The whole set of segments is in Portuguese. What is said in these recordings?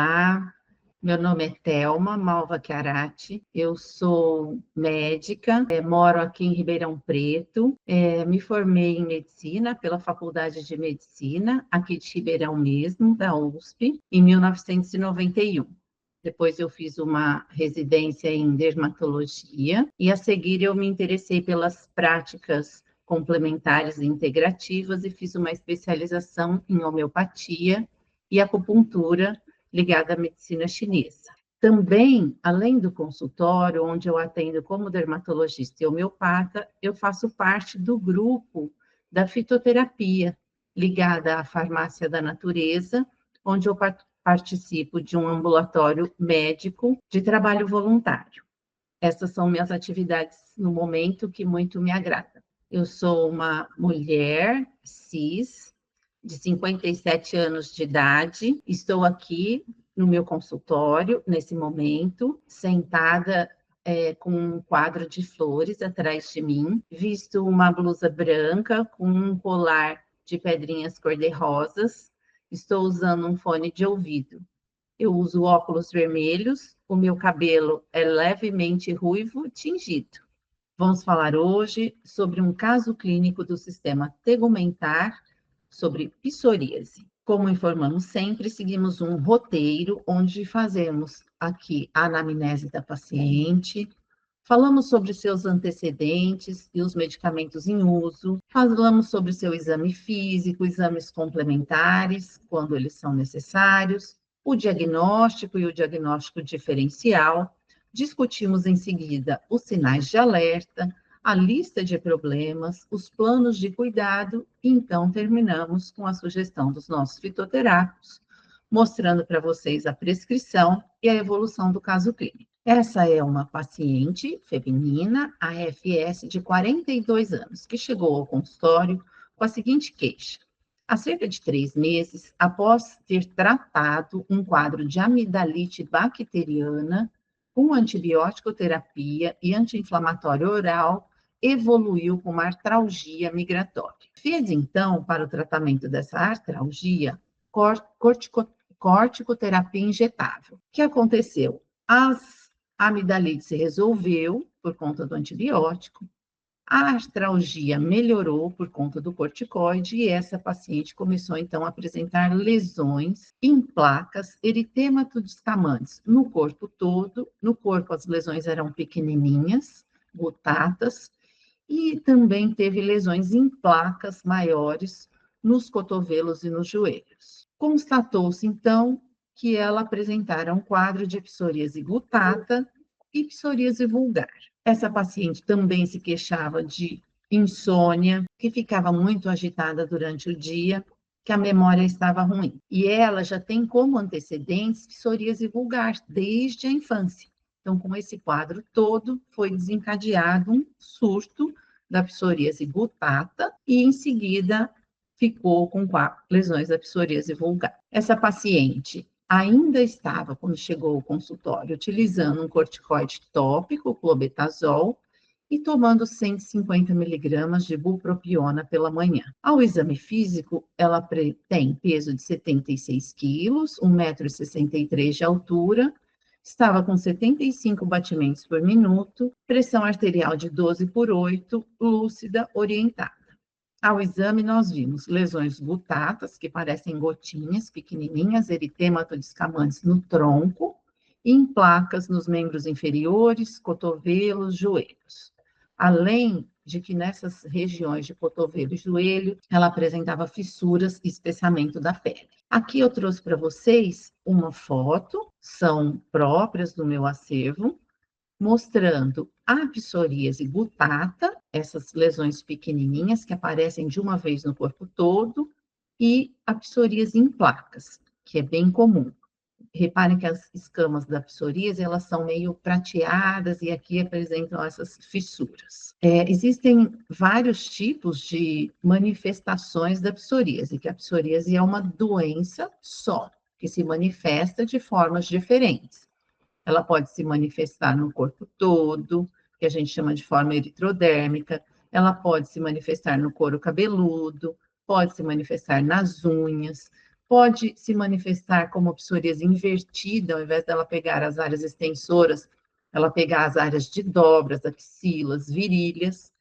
Olá, meu nome é Thelma Malva Chiarati, eu sou médica, moro aqui em Ribeirão Preto, me formei em medicina pela Faculdade de Medicina, aqui de Ribeirão mesmo, da USP, em 1991. Depois eu fiz uma residência em dermatologia e a seguir eu me interessei pelas práticas complementares e integrativas e fiz uma especialização em homeopatia e acupuntura ligada à medicina chinesa. Também, além do consultório, onde eu atendo como dermatologista e homeopata, eu faço parte do grupo da fitoterapia, ligada à farmácia da natureza, onde eu participo de um ambulatório médico de trabalho voluntário. Essas são minhas atividades no momento que muito me agrada. Eu sou uma mulher cis, de 57 anos de idade, estou aqui no meu consultório, nesse momento, sentada com um quadro de flores atrás de mim, visto uma blusa branca com um colar de pedrinhas cor-de-rosas, estou usando um fone de ouvido. Eu uso óculos vermelhos, o meu cabelo é levemente ruivo tingido. Vamos falar hoje sobre um caso clínico do sistema tegumentar sobre psoríase. Como informamos sempre, seguimos um roteiro onde fazemos aqui a anamnese da paciente, falamos sobre seus antecedentes e os medicamentos em uso, falamos sobre seu exame físico, exames complementares, quando eles são necessários, o diagnóstico e o diagnóstico diferencial, discutimos em seguida os sinais de alerta, a lista de problemas, os planos de cuidado e então terminamos com a sugestão dos nossos fitoterápicos, mostrando para vocês a prescrição e a evolução do caso clínico. Essa é uma paciente feminina, AFS, de 42 anos, que chegou ao consultório com a seguinte queixa. Há cerca de 3 meses, após ter tratado um quadro de amidalite bacteriana, com antibiótico terapia e anti-inflamatório oral, evoluiu com uma artralgia migratória. Fez, então, para o tratamento dessa artralgia, corticoterapia injetável. O que aconteceu? A amidalite se resolveu por conta do antibiótico, a artralgia melhorou por conta do corticoide e essa paciente começou, então, a apresentar lesões em placas eritematoidescamantes no corpo todo. No corpo, as lesões eram pequenininhas, gutatas, e também teve lesões em placas maiores nos cotovelos e nos joelhos. Constatou-se, então, que ela apresentara um quadro de psoríase gutata e psoríase vulgar. Essa paciente também se queixava de insônia, que ficava muito agitada durante o dia, que a memória estava ruim. E ela já tem como antecedentes psoríase vulgar desde a infância. Então, com esse quadro todo, foi desencadeado um surto da psoríase gutata e, em seguida, ficou com lesões da psoríase vulgar. Essa paciente ainda estava, quando chegou ao consultório, utilizando um corticoide tópico, clobetasol, e tomando 150 miligramas de bupropiona pela manhã. Ao exame físico, ela tem peso de 76 quilos, 1,63 m de altura, estava com 75 batimentos por minuto, pressão arterial de 12/8, lúcida, orientada. Ao exame, nós vimos lesões gutatas, que parecem gotinhas pequenininhas, eritematoidescamantes no tronco, e em placas nos membros inferiores, cotovelos, joelhos. Além de que nessas regiões de cotovelo e joelho, ela apresentava fissuras e espessamento da pele. Aqui eu trouxe para vocês uma foto, são próprias do meu acervo, mostrando a psoríase gutata, essas lesões pequenininhas que aparecem de uma vez no corpo todo, e a psoríase em placas, que é bem comum. Reparem que as escamas da psoríase, elas são meio prateadas e aqui apresentam essas fissuras. Existem vários tipos de manifestações da psoríase, que a psoríase é uma doença só, que se manifesta de formas diferentes. Ela pode se manifestar no corpo todo, que a gente chama de forma eritrodérmica, ela pode se manifestar no couro cabeludo, pode se manifestar nas unhas, Pode se manifestar como psoríase invertida, ao invés dela pegar as áreas extensoras, ela pegar as áreas de dobras, axilas, virilhas,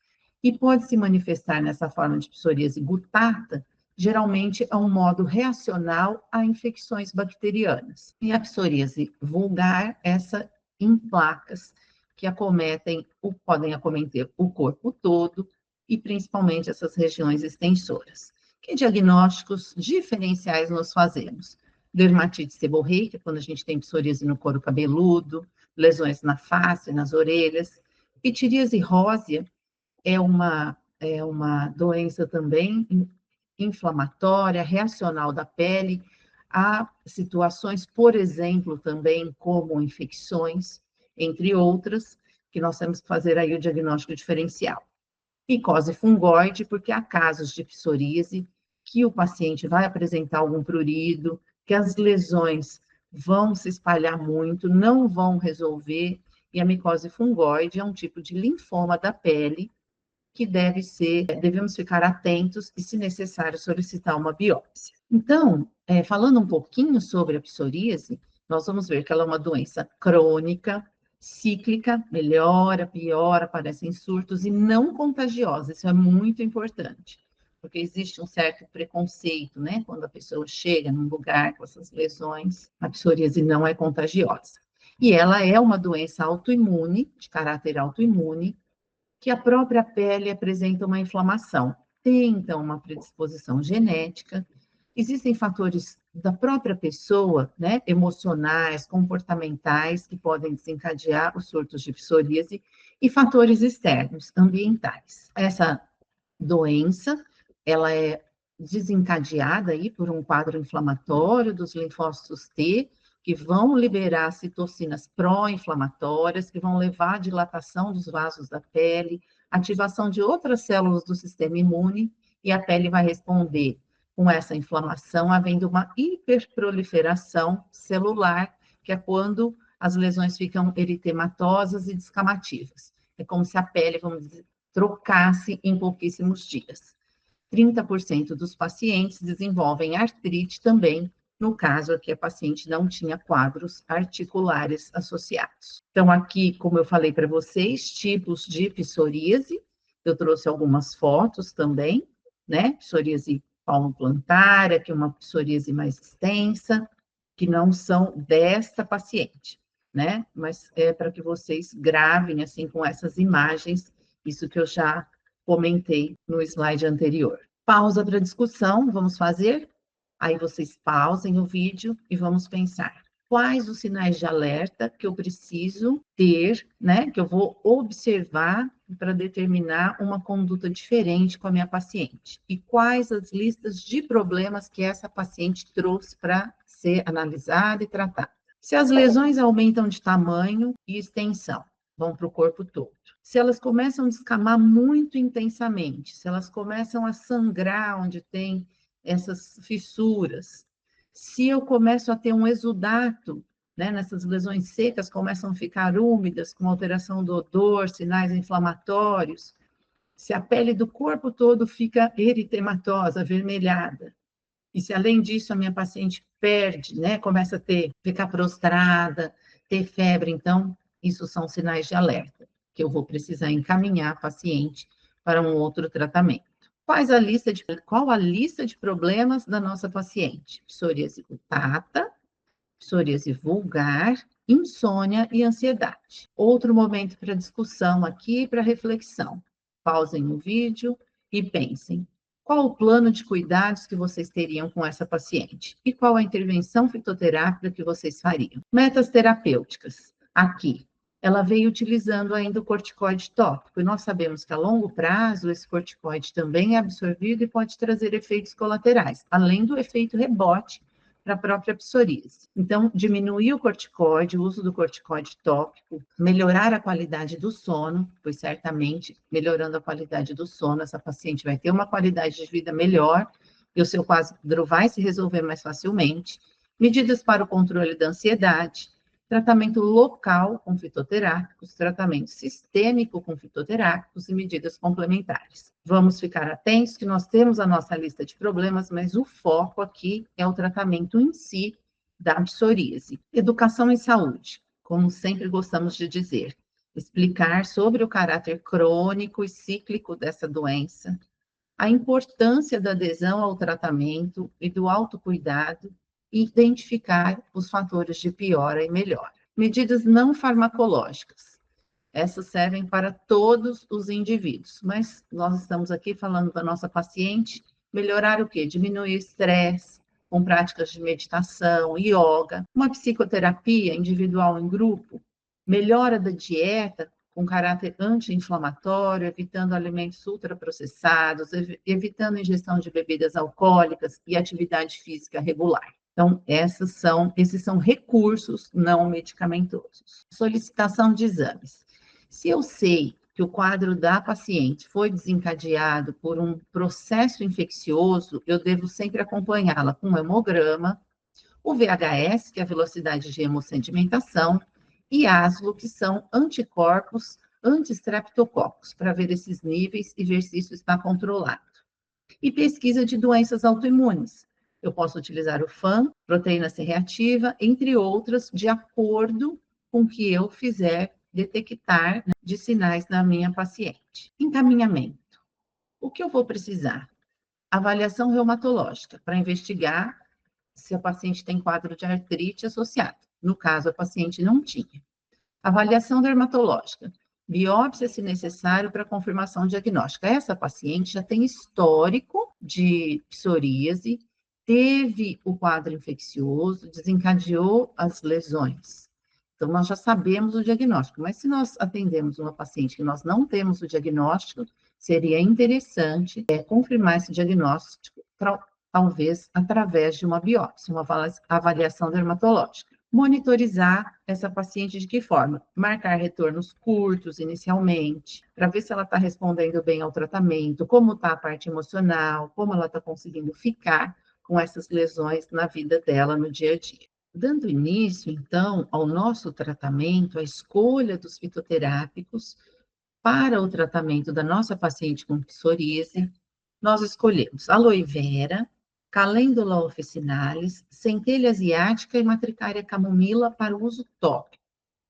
e pode se manifestar nessa forma de psoríase gutata, geralmente a um modo reacional a infecções bacterianas. E a psoríase vulgar, essa em placas, que podem acometer o corpo todo, e principalmente essas regiões extensoras. Que diagnósticos diferenciais nós fazemos? Dermatite seborreica, quando a gente tem psoríase no couro cabeludo, lesões na face, nas orelhas. Pitiríase rósea é uma doença também inflamatória, reacional da pele. Há situações, por exemplo, também como infecções, entre outras, que nós temos que fazer aí o diagnóstico diferencial. Micose fungoide, porque há casos de psoríase que o paciente vai apresentar algum prurido, que as lesões vão se espalhar muito, não vão resolver, e a micose fungoide é um tipo de linfoma da pele que devemos ficar atentos e, se necessário, solicitar uma biópsia. Então, falando um pouquinho sobre a psoríase, nós vamos ver que ela é uma doença crônica, cíclica, melhora, piora, aparecem surtos e não contagiosa. Isso é muito importante, porque existe um certo preconceito, né? Quando a pessoa chega num lugar com essas lesões, a psoríase não é contagiosa. E ela é uma doença autoimune, de caráter autoimune, que a própria pele apresenta uma inflamação. Tem, então, uma predisposição genética. Existem fatores da própria pessoa, né, emocionais, comportamentais, que podem desencadear os surtos de psoríase, e fatores externos, ambientais. Essa doença, ela é desencadeada aí por um quadro inflamatório dos linfócitos T, que vão liberar citocinas pró-inflamatórias, que vão levar à dilatação dos vasos da pele, ativação de outras células do sistema imune, e a pele vai responder com essa inflamação, havendo uma hiperproliferação celular, que é quando as lesões ficam eritematosas e descamativas. É como se a pele, vamos dizer, trocasse em pouquíssimos dias. 30% dos pacientes desenvolvem artrite também, no caso aqui a paciente não tinha quadros articulares associados. Então aqui, como eu falei para vocês, tipos de psoríase, eu trouxe algumas fotos também, né? Psoríase palmoplantária, que é uma psoríase mais extensa, que não são desta paciente, né? Mas é para que vocês gravem assim com essas imagens, isso que eu já comentei no slide anterior. Pausa para discussão, vamos fazer? Aí vocês pausem o vídeo e vamos pensar. Quais os sinais de alerta que eu preciso ter, né? Que eu vou observar para determinar uma conduta diferente com a minha paciente? E quais as listas de problemas que essa paciente trouxe para ser analisada e tratada? Se as lesões aumentam de tamanho e extensão, vão para o corpo todo. Se elas começam a descamar muito intensamente, se elas começam a sangrar onde tem essas fissuras, se eu começo a ter um exudato, né, nessas lesões secas começam a ficar úmidas, com alteração do odor, sinais inflamatórios, se a pele do corpo todo fica eritematosa, avermelhada, e se além disso a minha paciente perde, né, começa a ficar prostrada, ter febre, então isso são sinais de alerta, que eu vou precisar encaminhar a paciente para um outro tratamento. Qual a lista de problemas da nossa paciente? Psoríase gutata, psoríase vulgar, insônia e ansiedade. Outro momento para discussão aqui, para reflexão. Pausem o vídeo e pensem. Qual o plano de cuidados que vocês teriam com essa paciente? E qual a intervenção fitoterápica que vocês fariam? Metas terapêuticas. Aqui, ela veio utilizando ainda o corticoide tópico, e nós sabemos que a longo prazo esse corticoide também é absorvido e pode trazer efeitos colaterais, além do efeito rebote para a própria psoríase. Então, diminuir o corticoide, o uso do corticoide tópico, melhorar a qualidade do sono, pois certamente, melhorando a qualidade do sono, essa paciente vai ter uma qualidade de vida melhor e o seu quadro vai se resolver mais facilmente. Medidas para o controle da ansiedade, tratamento local com fitoterápicos, tratamento sistêmico com fitoterápicos e medidas complementares. Vamos ficar atentos que nós temos a nossa lista de problemas, mas o foco aqui é o tratamento em si da psoríase. Educação em saúde, como sempre gostamos de dizer, explicar sobre o caráter crônico e cíclico dessa doença, a importância da adesão ao tratamento e do autocuidado e identificar os fatores de piora e melhora. Medidas não farmacológicas. Essas servem para todos os indivíduos, mas nós estamos aqui falando da nossa paciente, melhorar o quê? Diminuir o estresse, com práticas de meditação, yoga, uma psicoterapia individual em grupo, melhora da dieta com caráter anti-inflamatório, evitando alimentos ultraprocessados, evitando ingestão de bebidas alcoólicas e atividade física regular. Então, esses são recursos não medicamentosos. Solicitação de exames. Se eu sei que o quadro da paciente foi desencadeado por um processo infeccioso, eu devo sempre acompanhá-la com um hemograma, o VHS, que é a velocidade de hemossedimentação, e ASLO, que são anticorpos anti-streptococcus, para ver esses níveis e ver se isso está controlado. E pesquisa de doenças autoimunes. Eu posso utilizar o FAM, proteína C reativa, entre outras, de acordo com o que eu fizer detectar de sinais na minha paciente. Encaminhamento. O que eu vou precisar? Avaliação reumatológica, para investigar se a paciente tem quadro de artrite associado. No caso, a paciente não tinha. Avaliação dermatológica. Biópsia, se necessário, para confirmação diagnóstica. Essa paciente já tem histórico de psoríase, teve o quadro infeccioso, desencadeou as lesões. Então, nós já sabemos o diagnóstico, mas se nós atendemos uma paciente que nós não temos o diagnóstico, seria interessante confirmar esse diagnóstico, talvez através de uma biópsia, uma avaliação dermatológica. Monitorizar essa paciente de que forma? Marcar retornos curtos inicialmente, para ver se ela está respondendo bem ao tratamento, como está a parte emocional, como ela está conseguindo ficar com essas lesões na vida dela no dia a dia. Dando início, então, ao nosso tratamento, a escolha dos fitoterápicos para o tratamento da nossa paciente com psoríase, nós escolhemos aloe vera, calêndula officinalis, centelha asiática e matricária camomila para uso tópico.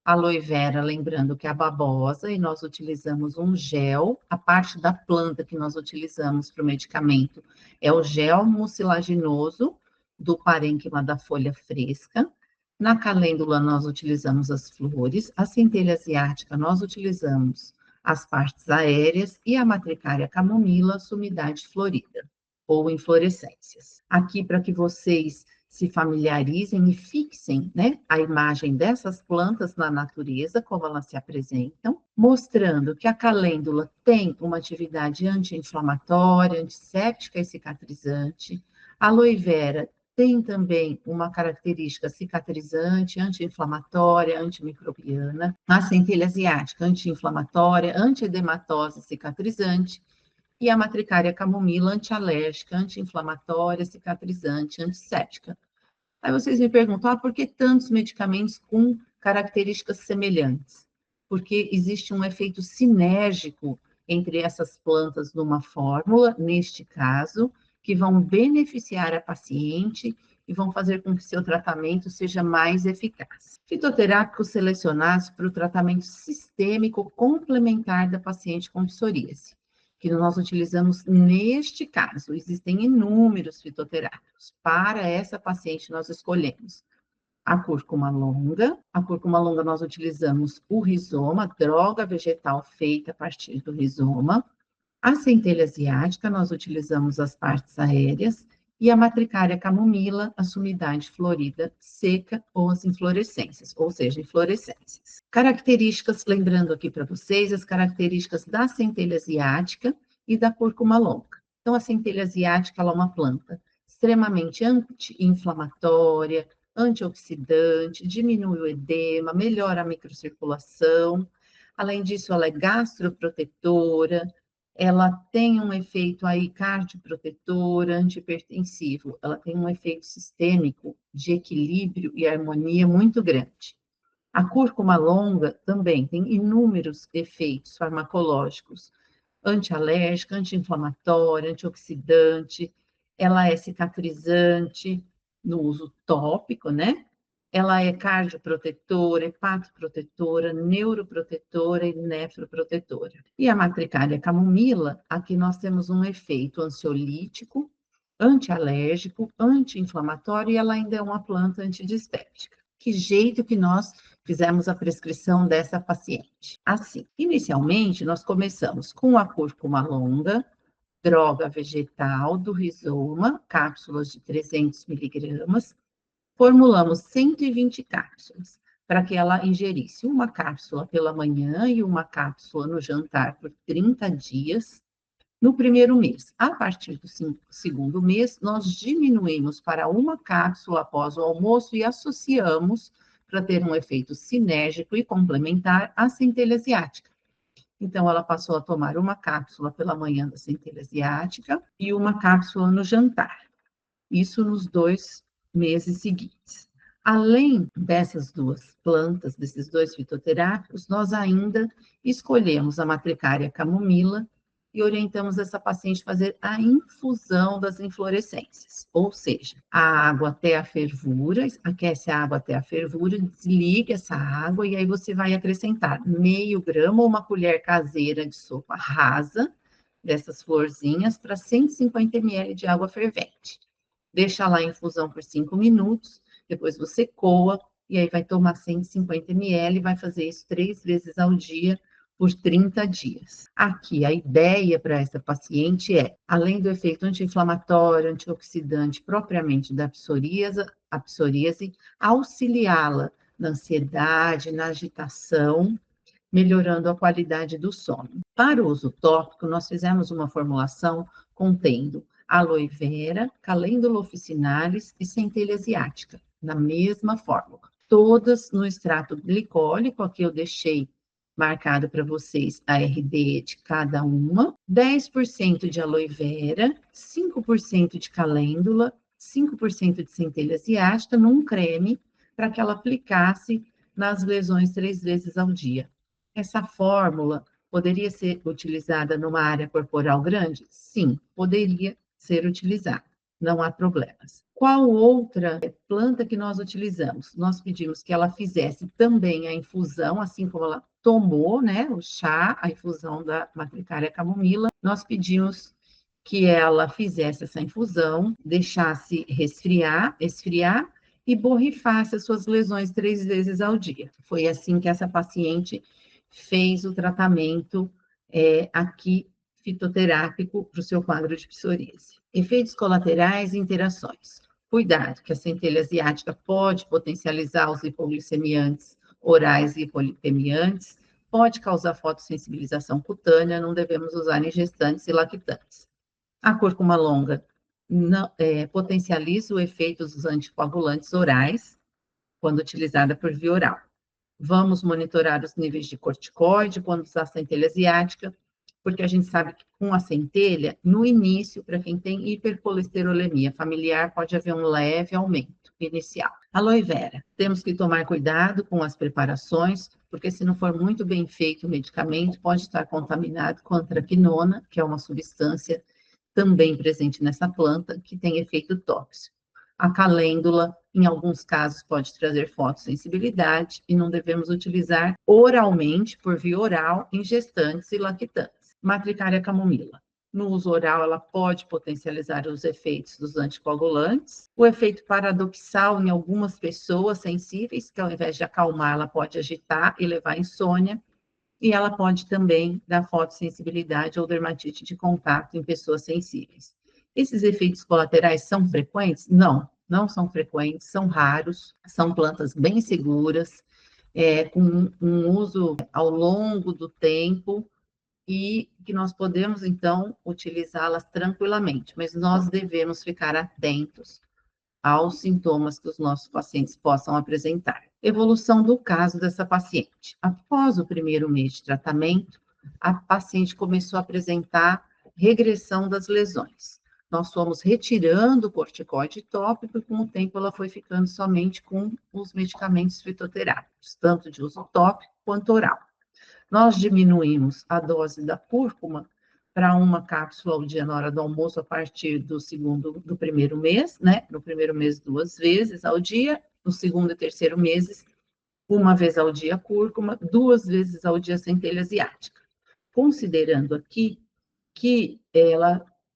Aloe vera, lembrando que é a babosa, e nós utilizamos um gel, a parte da planta que nós utilizamos para o medicamento é o gel mucilaginoso do parênquima da folha fresca. Na calêndula, nós utilizamos as flores, a centelha asiática, nós utilizamos as partes aéreas e a matricária camomila, sumidade florida ou inflorescências. Aqui, para que vocês se familiarizem e fixem, né, a imagem dessas plantas na natureza, como elas se apresentam, mostrando que a calêndula tem uma atividade anti-inflamatória, antisséptica e cicatrizante. A aloe vera tem também uma característica cicatrizante, anti-inflamatória, antimicrobiana. A centelha asiática, anti-inflamatória, anti-edematose, cicatrizante. E a matricária camomila, antialérgica, anti-inflamatória, cicatrizante, antisséptica. Aí vocês me perguntam, por que tantos medicamentos com características semelhantes? Porque existe um efeito sinérgico entre essas plantas numa fórmula, neste caso, que vão beneficiar a paciente e vão fazer com que seu tratamento seja mais eficaz. Fitoterápicos selecionados para o tratamento sistêmico complementar da paciente com psoríase, que nós utilizamos neste caso. Existem inúmeros fitoterápicos. Para essa paciente, nós escolhemos a cúrcuma longa. A cúrcuma longa, nós utilizamos o rizoma, droga vegetal feita a partir do rizoma. A centelha asiática, nós utilizamos as partes aéreas. E a matricária camomila, a sumidade florida seca ou as inflorescências, ou seja, inflorescências. Características, lembrando aqui para vocês, as características da centelha asiática e da cúrcuma longa. Então, a centelha asiática ela é uma planta extremamente anti-inflamatória, antioxidante, diminui o edema, melhora a microcirculação. Além disso, ela é gastroprotetora, ela tem um efeito aí cardioprotetor, antihipertensivo, ela tem um efeito sistêmico de equilíbrio e harmonia muito grande. A cúrcuma longa também tem inúmeros efeitos farmacológicos, antialérgica, anti-inflamatória, antioxidante, ela é cicatrizante no uso tópico, né? Ela é cardioprotetora, hepatoprotetora, neuroprotetora e nefroprotetora. E a matricária camomila, aqui nós temos um efeito ansiolítico, antialérgico, anti-inflamatório e ela ainda é uma planta antidistética. Que jeito que nós fizemos a prescrição dessa paciente? Assim, inicialmente nós começamos com a cúrcuma longa, droga vegetal do rizoma, cápsulas de 300 miligramas, formulamos 120 cápsulas para que ela ingerisse uma cápsula pela manhã e uma cápsula no jantar por 30 dias no primeiro mês. A partir do segundo mês, nós diminuímos para uma cápsula após o almoço e associamos para ter um efeito sinérgico e complementar à centelha asiática. Então, ela passou a tomar uma cápsula pela manhã da centelha asiática e uma cápsula no jantar. Isso nos 2 meses seguintes. Além dessas duas plantas, desses dois fitoterápicos, nós ainda escolhemos a matricária camomila e orientamos essa paciente a fazer a infusão das inflorescências, ou seja, a água até a fervura, aquece a água até a fervura, desliga essa água e aí você vai acrescentar meio grama ou uma colher caseira de sopa rasa dessas florzinhas para 150 ml de água fervente. Deixa lá em infusão por 5 minutos, depois você coa e aí vai tomar 150 ml, vai fazer isso 3 vezes ao dia por 30 dias. Aqui, a ideia para essa paciente é, além do efeito anti-inflamatório, antioxidante propriamente da psoríase, auxiliá-la na ansiedade, na agitação, melhorando a qualidade do sono. Para o uso tópico, nós fizemos uma formulação contendo aloe vera, calêndula officinalis e centelha asiática, na mesma fórmula. Todas no extrato glicólico, aqui eu deixei marcado para vocês a RD de cada uma, 10% de aloe vera, 5% de calêndula, 5% de centelha asiática num creme para que ela aplicasse nas lesões 3 vezes ao dia. Essa fórmula poderia ser utilizada numa área corporal grande? Sim, poderia ser utilizada, não há problemas. Qual outra planta que nós utilizamos? Nós pedimos que ela fizesse também a infusão, assim como ela tomou, né, o chá, a infusão da matricária camomila, nós pedimos que ela fizesse essa infusão, deixasse esfriar e borrifasse as suas lesões 3 vezes ao dia. Foi assim que essa paciente fez o tratamento aqui fitoterápico para o seu quadro de psoríase. Efeitos colaterais e interações. Cuidado, que a centelha asiática pode potencializar os hipoglicemiantes orais e hipolipemiantes, pode causar fotossensibilização cutânea, não devemos usar em gestantes e lactantes. A cúrcuma longa potencializa o efeito dos anticoagulantes orais, quando utilizada por via oral. Vamos monitorar os níveis de corticoide quando usar a centelha asiática, porque a gente sabe que com a centelha, no início, para quem tem hipercolesterolemia familiar, pode haver um leve aumento inicial. Aloe vera, temos que tomar cuidado com as preparações, porque se não for muito bem feito o medicamento, pode estar contaminado com antraquinona, que é uma substância também presente nessa planta, que tem efeito tóxico. A calêndula, em alguns casos, pode trazer fotossensibilidade e não devemos utilizar oralmente, por via oral, em gestantes e lactantes. Matricária camomila. No uso oral, ela pode potencializar os efeitos dos anticoagulantes. O efeito paradoxal em algumas pessoas sensíveis, que ao invés de acalmar, ela pode agitar e levar à insônia. E ela pode também dar fotossensibilidade ou dermatite de contato em pessoas sensíveis. Esses efeitos colaterais são frequentes? Não, não são frequentes, são raros, são plantas bem seguras, com um uso ao longo do tempo e que nós podemos, então, utilizá-las tranquilamente, mas nós devemos ficar atentos aos sintomas que os nossos pacientes possam apresentar. Evolução do caso dessa paciente. Após o primeiro mês de tratamento, a paciente começou a apresentar regressão das lesões. nós fomos retirando o corticoide tópico e, com o tempo, ela foi ficando somente com os medicamentos fitoterápicos, tanto de uso tópico quanto oral. Nós diminuímos a dose da cúrcuma para uma cápsula ao dia na hora do almoço a partir do primeiro mês, né? No primeiro mês, 2 vezes ao dia, no segundo e terceiro meses, 1 vez ao dia cúrcuma, 2 vezes ao dia centelha asiática. Considerando aqui que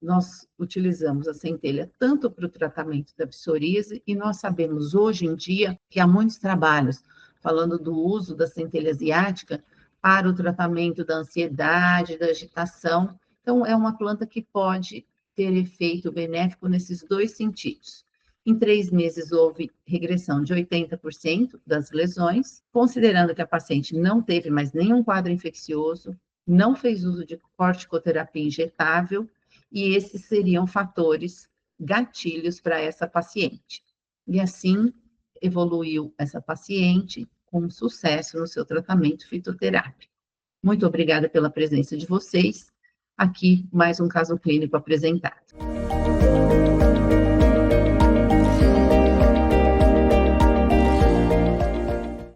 nós utilizamos a centelha tanto para o tratamento da psoríase, e nós sabemos hoje em dia que há muitos trabalhos falando do uso da centelha asiática para o tratamento da ansiedade, da agitação. Então, é uma planta que pode ter efeito benéfico nesses 2 sentidos. Em 3 meses, houve regressão de 80% das lesões, considerando que a paciente não teve mais nenhum quadro infeccioso, não fez uso de corticoterapia injetável, e esses seriam fatores gatilhos para essa paciente. E assim, evoluiu essa paciente com sucesso no seu tratamento fitoterápico. Muito obrigada pela presença de vocês. Aqui, mais um caso clínico apresentado.